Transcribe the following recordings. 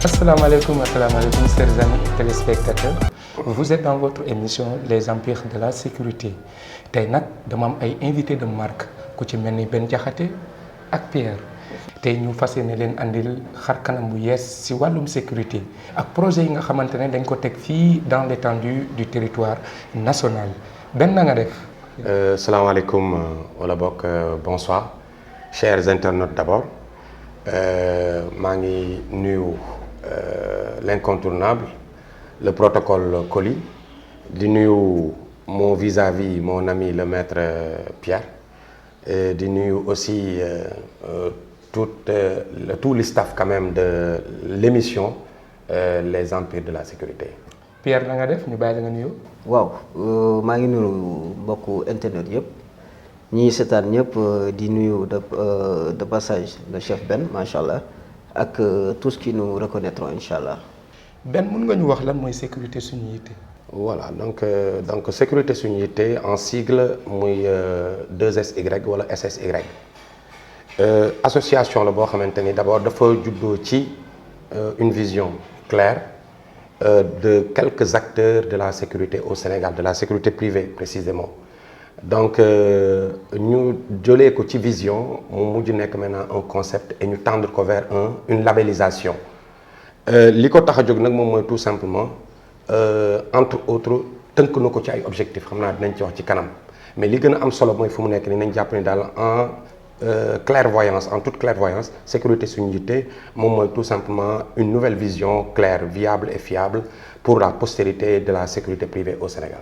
Assalamu alaikum, chers amis téléspectateurs. Vous êtes dans votre émission Les Empires de la Sécurité. Tey nag dama am ay invité de marque ku ci mel ni Ben Diakhaté ak Pierre. Tey ñu fas yéene leen andil xar kanam bu yees ci wàllum sécurité ak projet yi nga xamante ne dañ ko teg fii dans l'étendue du territoire national. Ben na nga def. Salam alaikum wala bokk bonsoir chers internautes d'abord maa ngi nuyu l'incontournable le protocole Coly di nuyu mon vis-à-vis mon ami le maître Pierre et di nuyu aussi tout le staff quand même de l'émission Les Empires de la Sécurité. Pierre na nga def ñu bàyyi la nga nuyu. waaw maa ngi nuyu mbokku internet yëpp ñii seetaan ñëpp di nuyu de passage le chef Ben macha allah ak tous qui nous reconnaîtront incha allah. Ben mun nga ñu wax lan mooy sécurité suñu yitte. Voilà donc sécurité suñu yitte en sigle muy 2SY wala SSY association la boo xamante ni d'abord dafa juddoo ci une vision claire de quelques acteurs de la sécurité au Sénégal de la sécurité privée précisément donc ñu jëlee ko ci vision mu mujj nekk maintenant un concept et ñu tendre ko vers une labellisation li ko tax a jóg nag moom mooy tout simplement entre autres tënk na ko ci ay objectifs xam naa dinañ ci wax ci kanam mais li gën a am solo mooy fu mu nekk ni nañ jàpp ni daal en clairvoyance en toute clairvoyance sécurité suñu yitte moom mooy tout simplement une nouvelle vision claire viable et fiable pour la postérité de la sécurité privée au Sénégal.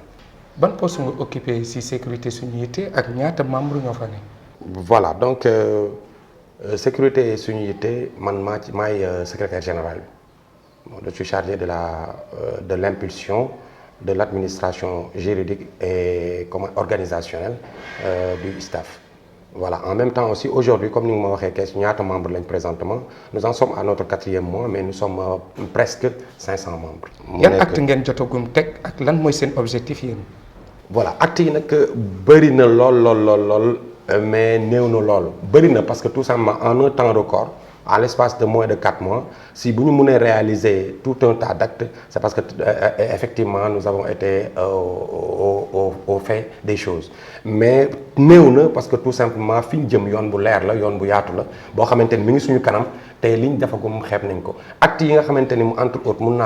ban poste nga occupé ci sécurité suñu yitte ak ñaata membre ñoo fa ne. voilà donc sécurité suñu yitte man maay secrétaire général bi je suis chargé de l'impulsion de l'administration juridique et organisationnelle du staff. Voilà en même temps aussi aujourd'hui comme ni nga ma waxee kees ñaata membres lañ présentement nous en sommes à notre 4e mois mais nous sommes presque 500 membres. yan acte ngeen jotagum teg ak lan mooy seen objectif yéen. voilà acte yi nag bëri na lool mais néew na lool bëri na parce que tout simplement en un temps record à l'espace de moins de 4 mois si bu ñu mënee réaliser tout un tas d'actes c'est parce que effectivement nous avons été au fait des choses mais néew na parce que tout simplement fi ñu jëm yoon bu leer la yoon bu yaatu la boo xamante ni mi ngi suñu kanam tey li ñu defagum xeeb nañ ko actes yi nga xamante ni mu entre autres mun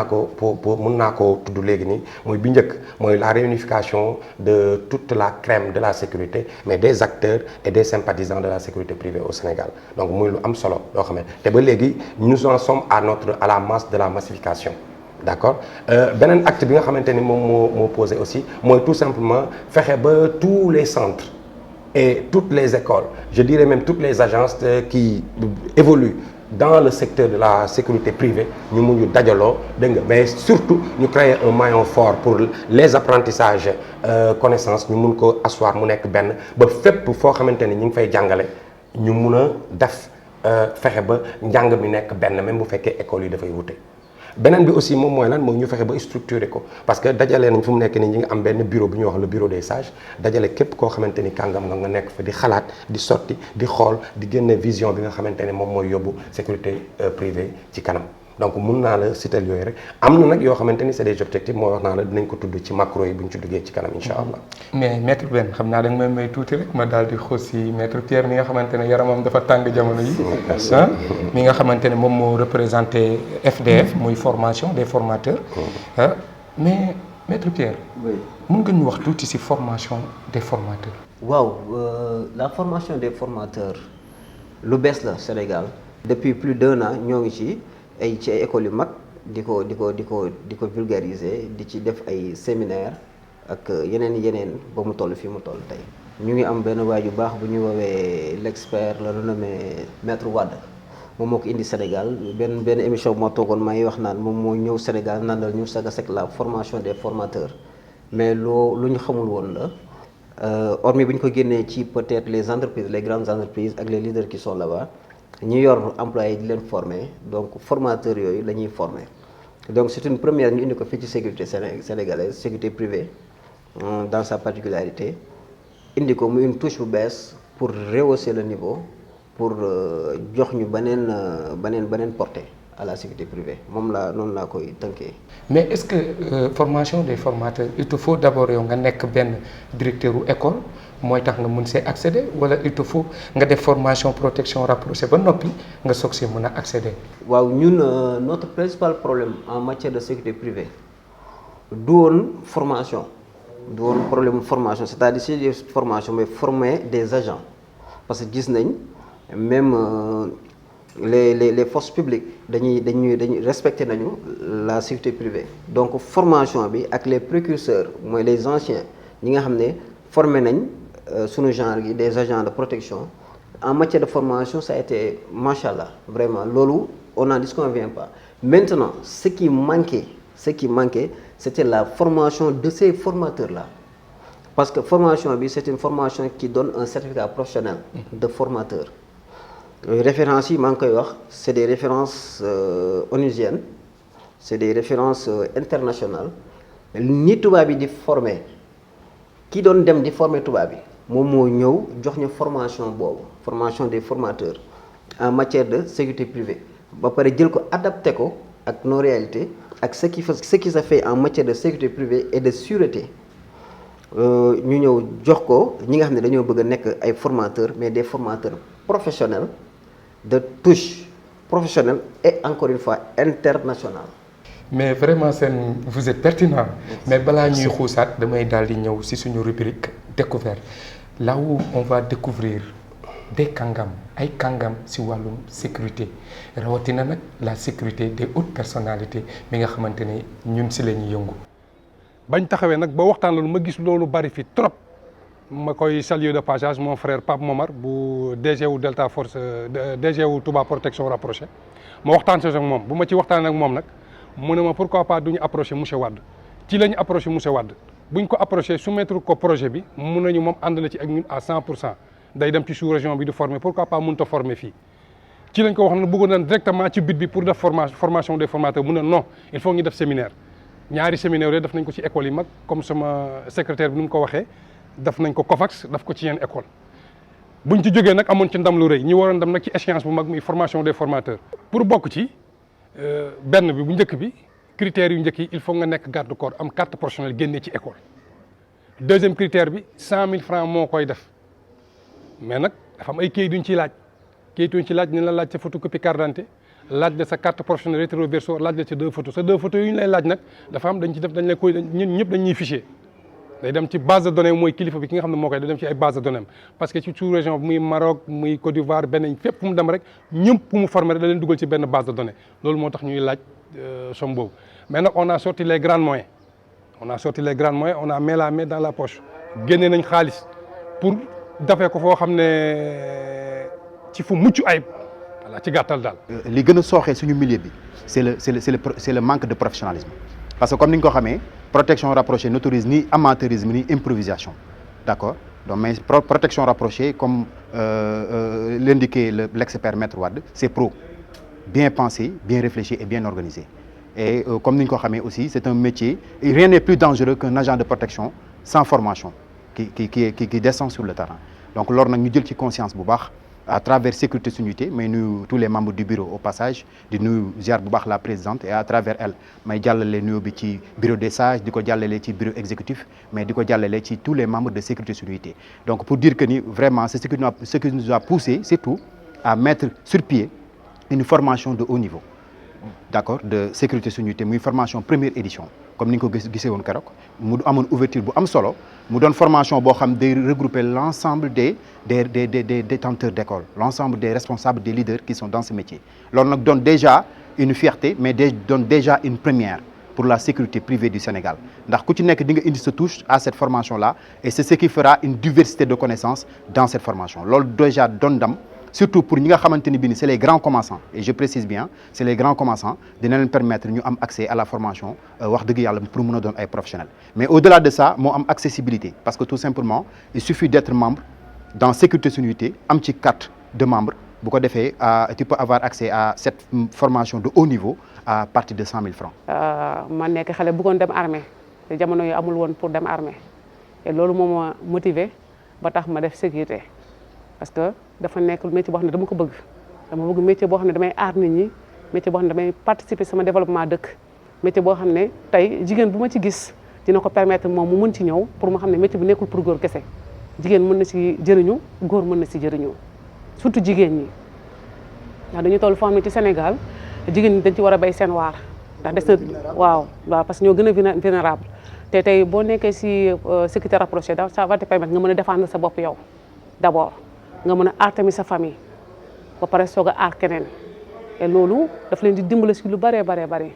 naa ko tudd léegi nii mooy bi njëkk mooy la réunification de toute la crème de la sécurité mais des acteurs et des sympathisants de la sécurité privée au Sénégal donc muy lu am solo loo xam ne te ba léegi nous en sommes à la masse de la massification d'accord beneen acte bi nga xamante ni moom moo posé aussi mooy tout simplement fexe ba tous les centres et toutes les écoles je dirais même toutes les agences qui évoluent dans le secteur de la sécurité privée ñu mun ñu dajaloo dégg nga mais surtout ñu créer un maillon fort pour les apprentissages connaissances ñu mun ko asseoir mu nekk benn ba fépp foo xamante ni ñu ngi fay jàngale ñu mun a def fexe ba njàng mi nekk benn même bu fekkee écoles yi dafay wute. beneen bi aussi moom mooy lan mooy ñu fexe ba structurer ko parce que dajale nañ fu mu nekk nii ñi nga am benn bureau bu ñuy wax le bureau des sages dajale képp koo xamante ni kàngam nga nekk fa di xalaat di sotti di xool di génne vision bi nga xamante ne moom mooy yóbbu sécurité privée ci kanam donc mun naa la citer yooyu rek am na nag yoo xamante ni c'est des objectifs moo wax naa la dinañ ko tudd ci macro yi bu ñu ci duggee ci kanam incha allah. mais maître Ben xam naa da nga may tuuti rek ma daal di xoos si maître Pierre mi nga xamante ne yaramam dafa tàng jamono yi. mi nga xamante ne moom moo représenté FDF muy formation des formateurs. mais maître Pierre. oui mun nga ñu wax tuuti ci formation des formateurs. waaw la formation des formateurs lu bees la Sénégal. depuis plus d'1 an ñoo ngi ci ay écoles yu mag di ko vulgariser di ci def ay séminaire ak yeneen ba mu toll fii mu toll tey. ñu ngi am benn waay yu baax bu ñu woowee l'expert le renommé maître Wade moom moo ko indi Sénégal benn émission bu ma toogoon maa ngi wax naan moom moo ñëw Sénégal naan la ñu sagasek la formation des formateurs mais lu ñu xamul woon la hormis bu ñu ko génnee ci peut-être les entreprises les grandes entreprises ak les leaders qui sont là-bas. ñi yor employé di leen former donc formateurs yooyu la ñuy former donc c'est une première ñu indi ko fii ci sécurité sénégalaise sécurité privée dans sa particularité indi ko muy une touche bu bees pour rehausser le niveau pour jox ñu beneen portée à la sécurité privée moom laa noonu laa koy tënkee. mais est-ce que formation des formateurs il te faut d'abord yow nga nekk benn directeur u école mooy tax nga mun see accéder wala il te faut nga def formation protection rapprochée ba noppi nga soog see mën a accéder. waaw ñun notre principal problème en matière de sécurité privée du woon formation du woon problème formation c'est-à-dire si des formations mais former des agents parce que gis nañ même les forces publiques dañuy respecter nañu la sécurité privée donc formation bi ak les précurseurs mooy les anciens ñi nga xam ne formé nañ sunu genre gi des agents de protection en matière de formation ça a été machallah vraiment loolu on n'en disconvient pas. Maintenant ce qui manquait c'était la formation de ces formateurs là parce que formation bi c'est une formation qui donne un certificat professionnel de formateur. Références yi maa ngi koy wax c'est des références onusiennes c'est des références internationales ni tubaab yi di former ki doon dem di former tubaab yi moom moo ñëw jox ñu formation boobu formation des formateurs en matière de sécurité privée ba pare jël ko adapté ko ak nos réalités ak ce qui se fait en matière de sécurité privée et de sûreté ñu ñëw jox ko ñi nga xam ne dañoo bëgg a nekk ay formateurs mais des formateurs professionnels de touche professionnelle et encore une fois internationale. mais vraiment vous êtes pertinent. mais balaa ñuy xuusaat damay daal di ñëw ci suñu rubrique découverte là où on va découvrir des kàngam ay kàngam ci wàllum sécurité rawatina nag la sécurité des hautes personnalités mi nga xamante ne ñun ci la ñuy yëngu. bañ taxawee nag ba waxtaan loolu ma gis loolu bari fi trop. ma koy saluer de passage mon frère Pape Momar bu DG wu Delta Force DG wu Touba protection rapprochée ma waxtaan ak moom bu ma ci waxtaan ak moom nag mu ne ma pourquoi pas du ñu approcher monsieur Wade ci la ñu approché monsieur Wade bu ñu ko approché soumettre ko projet bi mun nañu moom ànd na ci ak ñun à 100% day dem ci sous région bi di former pourquoi pas mënut a former fii. ci lañ ko wax ne bëggoon nañ directement ci bit bi pour def formation des formateurs mu ne non il faut ñu def séminaire ñaari séminaire yooyu def nañ ko ci école yi mag comme sama secrétaire bi ni mu ko waxee. daf nañ ko COVAX daf ko ci yenn école buñ ci jógee nag amoon ci ndam lu rëy ñi waroon dem nag ci échéance bu mag muy formation des formateurs. pour bokk ci benn bi bu njëkk bi critères yu njëkk yi il faut nga nekk garde corps am carte professionnelle génnee ci école. deuxième critère bi 100 000 francs moo koy def mais nag dafa am ay kayit duñ ciy laaj kayit yuñ ci laaj ñu la laaj sa photocopie carte d'identité laaj la sa carte professionnelle rétro verso laaj la sa 2 photos sa 2 photos yu ñu lay laaj nag dafa am dañ ci def dañ lay koy ñun ñëpp dañuy fichier. day dem ci base de données mooy kilifa bi ki nga xam ne moo koy day dem ci ay base de données parce que ci sous région bi muy Maroc muy Côte d'Ivoire benn fépp fu mu dem rek ñëpp mu former rek da leen dugal ci benn base de données loolu moo tax ñuy laaj somme boobu. mais nag on a sorti les grands moyens on a mis la main dans la poche génne nañ xaalis pour defee ko foo xam ne ci fu mucc ayib voilà ci gàttal daal. li gën a sooxee suñu milieu bi c'est le manque de professionnalisme parce que comme ni nga ko xamee. protection rapprochée n'autorise ni amateurisme ni improvisation d'accord donc mais protection rapprochée comme l'indiquait l'expert Maître Wade c'est pro bien pensé bien réfléchi et bien organisé et comme ni ñu ko xamee aussi c'est un métier et rien n'est plus dangereux qu'un agent de protection sans formation qui descend sur le terrain donc loolu nag ñu jël ci conscience bu baax à travers sécurité suñuité may nuyu tous les membres du bureau au passage di nuyu ziar bu baax la présidente et à travers elle may jàllale nuyu bi ci bureau des sages di ko jàllale ci bureau exécutif mais di ko jàllale ci tous les membres de sécurité suñuité donc pour dire que ni vraiment c'est ce qui nous a poussé surtout à mettre sur pied une formation de haut niveau d'accord de sécurité suñuité muy formation première édition comme ni nga ko gisee woon keroog mu amoon ouverture bu am solo mu doon formation boo xam day regrouper l'ensemble des détenteurs d'école l'ensemble des responsables des leaders qui sont dans ce métier loolu nag donne déjà une fierté mais donne déjà une première pour la sécurité privée du Sénégal ndax ku ci nekk di nga indi sa touche à cette formation là et c'est ce qui fera une diversité de connaissances dans cette formation loolu déjà doon ndam surtout pour ñi nga xamante ni bii c'est les grands commençants et je précise bien c'est les grands commençants dina leen permettre ñu am accès à la formation wax dëgg yàlla pour mën a doon ay professionnels mais au-delà de ça moo am accessibilité parce que tout simplement il suffit d'être membre dans sécurité suñuité am ci carte de membre bu ko defee tu peux avoir accès à cette formation de haut niveau à partir de 100 000 francs. ma nekk xale bëggoon dem armée te jamono yu amul woon pour dem armée et loolu moo ma motivé ba tax ma def sécurité. parce que dafa nekk métier boo xam ne dama ko bëgg métier boo xam ne damay aar nit ñi métier boo xam ne damay participer sama développement dëkk métier boo xam ne tey jigéen bu ma ci gis dina ko permettre moom mu mën ci ñëw pour mu xam ne métier bi nekkul pour góor kese jigéen mën na si jëriñu góor mën na si jëriñu surtout jigéen ñi ndax dañu toll foo xam ne ci Sénégal jigéen ñi dañ ci war a béy seen waar ndax des na waaw parce que ñoo gën a vulnérable te tey boo nekkee si sécurité rapprochée da ça va te permettre nga mën a défendre sa bopp yow d'abord nga mën a aar tamit sa famille ba pare soog a aar keneen et loolu daf leen di dimbale si lu bëree bare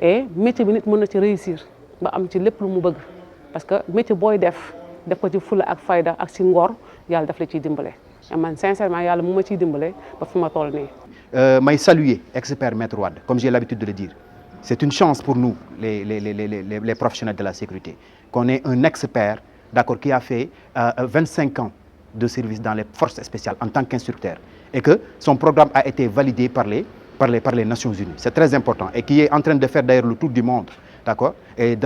et métier bi nit mën na ci réussir ba am ci lépp lu mu bëgg parce que métier booy def ko ci fula ak fayda ak si ngor yàlla daf la ciy dimbale et man sincèrement yàlla mu ma ciy dimbale ba fi ma toll nii. may saluer expert Maître Wade comme j'ai l'habitude de le dire c'est une chance pour nous les professionnels de la sécurité qu'on ait un expert d'accord qui a fait 25 ans de service dans les forces spéciales en tant qu'instructeur et que son programme a été validé par les Nations Unies. C'est très important et qui est en train de faire d'ailleurs le tour du monde, d'accord, et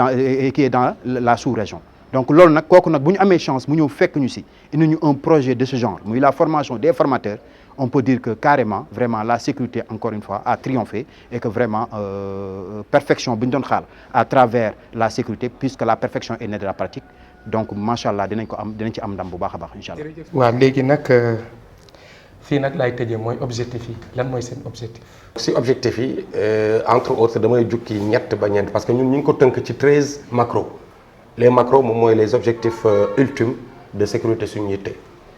qui est dans la sous-région. Donc loolu nag kooku nag bu ñu amee chance mu ñëw fekk ñu si indi ñu un projet de ce genre muy la formation des formateurs on peut dire que carrément vraiment la sécurité encore une fois a triomphé et que vraiment perfection bi ñu doon xaar à travers la sécurité puisque la perfection est née de la pratique donc macha allah dinañ ci am ndam bu baax a baax incha allah. waaw léegi nag fii nag laay tëjee mooy objectif yi lan mooy seen objectif. si objectif yi entre autres damay jukki ñett ba ñeent parce que ñun ñu ngi ko tënk ci 13 macros les macros moom mooy les objectifs ultimes de sécurité suñu yitte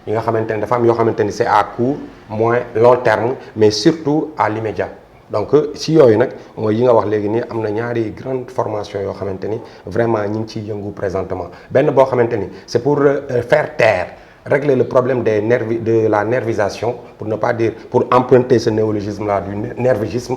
yi nga xamante ne dafa am yoo xamante ni c'est à court moyen long terme mais surtout à l'immédiat donc si yooyu nag mooy yi nga wax léegi nii am na ñaari grande formation yoo xamante ni vraiment ñi ngi ciy yëngu présentement benn boo xamante ni c'est pour faire taire régler le problème de la nervisation pour ne pas dire pour emprunter ce néologisme là du nervisme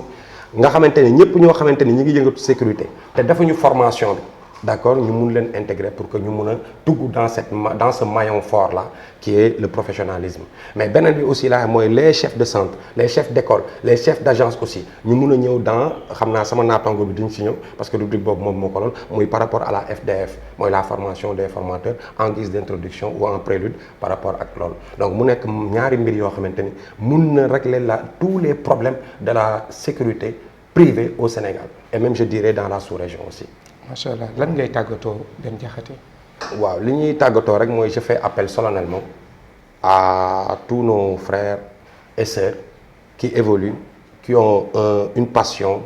nga xamante ni ñëpp ñoo xamante ni ñi ngi yëngatu sécurité te defuñu formation bi d'accord ñu mun leen intégrer pour que ñu mun a dugg dans ce maillon fort là qui est le professionnalisme mais beneen bi aussi là mooy les chefs de centre les chefs d'école les chefs d'agence aussi ñu mun a ñëw dans xam naa sama naataango bi duñ ci ñëw parce que rubrique boobu moom moo ko lool muy par rapport à la FDF mooy la formation des formateurs en guise d'introduction ou en prélude par rapport ak loolu donc mu nekk ñaari mbir yoo xamante ni mun na régler tous les problèmes de la sécurité privée au Sénégal et même je dirais dans la sous-région aussi. macha allah lan ngay tàggatoo Ben Diakhaté. waaw li ñuy tàggatoo rek mooy je fais appel solennellement à tous nos frères et sœurs qui évoluent qui ont une passion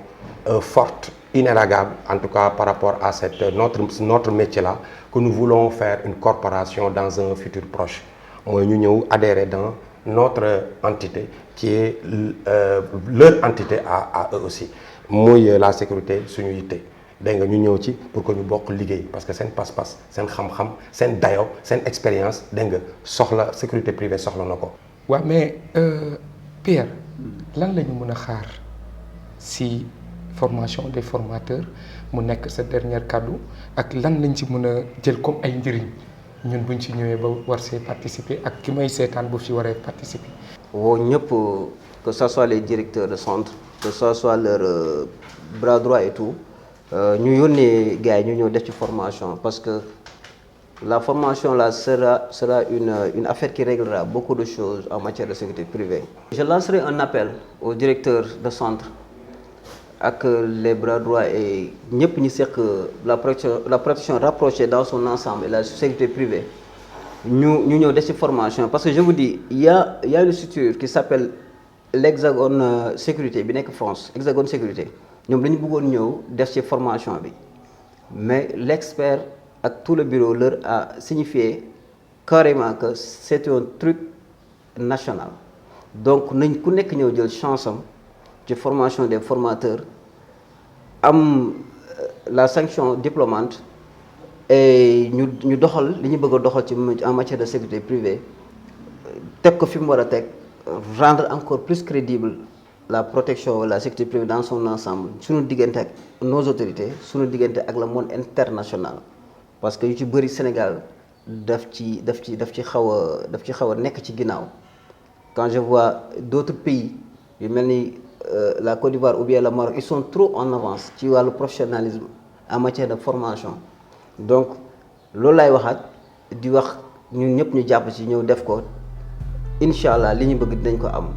forte inénarrable en tout cas par rapport à notre métier là que nous voulons faire une corporation dans un futur proche mooy ñu ñëw adhérer dans notre entité qui est leur entité à eux aussi muy la sécurité suñu yitte. dégg nga ñu ñëw ci pour que ñu bokk liggéey parce que seen pas-pas seen xam-xam seen dayo seen expérience dégg nga soxla sécurité privée soxla na ko. waaw mais Pierre lan la ñu mën a xaar si formation des formateurs mu nekk sa dernier kàddu ak lan lañ ci mën a jël comme ay njëriñ ñun buñ ci ñëwee ba war see participer ak ki may seetaan bu fi waree participer. woo ñëpp que ce soit les directeurs de centre que ce soit leur bras droit et tout. ñu yónnee gars yi ñu ñëw def ci formation parce que la formation là sera une affaire qui réglera beaucoup de choses en matière de sécurité privée. Je lancerai un appel aux directeurs de centre ak les bras droits et ñëpp ñi seq la protection rapprochée dans son ensemble et la sécurité privée ñu ñëw def ci formation parce que je vous dis il y a une structure qui s'appelle l'Hexagone sécurité bi nekk France Hexagone sécurité. ñoom dañu bëggoon ñëw def ci formation bi mais l'expert ak tout le bureau leur a signifié carrément que c'est un truc national donc nañ ku nekk ñëw jël chance am ci formation des formateurs am la sanction diplômante et ñu doxal li ñu bëgg a doxal ci en matière de sécurité privée teg ko fi mu war a teg rendre encore plus crédible la protection la sécurité privée dans son ensemble suñu diggante ak nos autorités suñu diggante ak le monde international parce que yu ci bëri Sénégal daf ci xaw a nekk ci ginnaaw quand je vois d'autres pays yu mel ni la Côte d'Ivoire ou bien le Maroc ils sont trop en avance ci wàllu professionnalisme en matière de formation donc loolu laay waxaat di wax ñun ñëpp ñu jàpp ci ñëw def ko incha allah li ñu bëgg dinañ ko am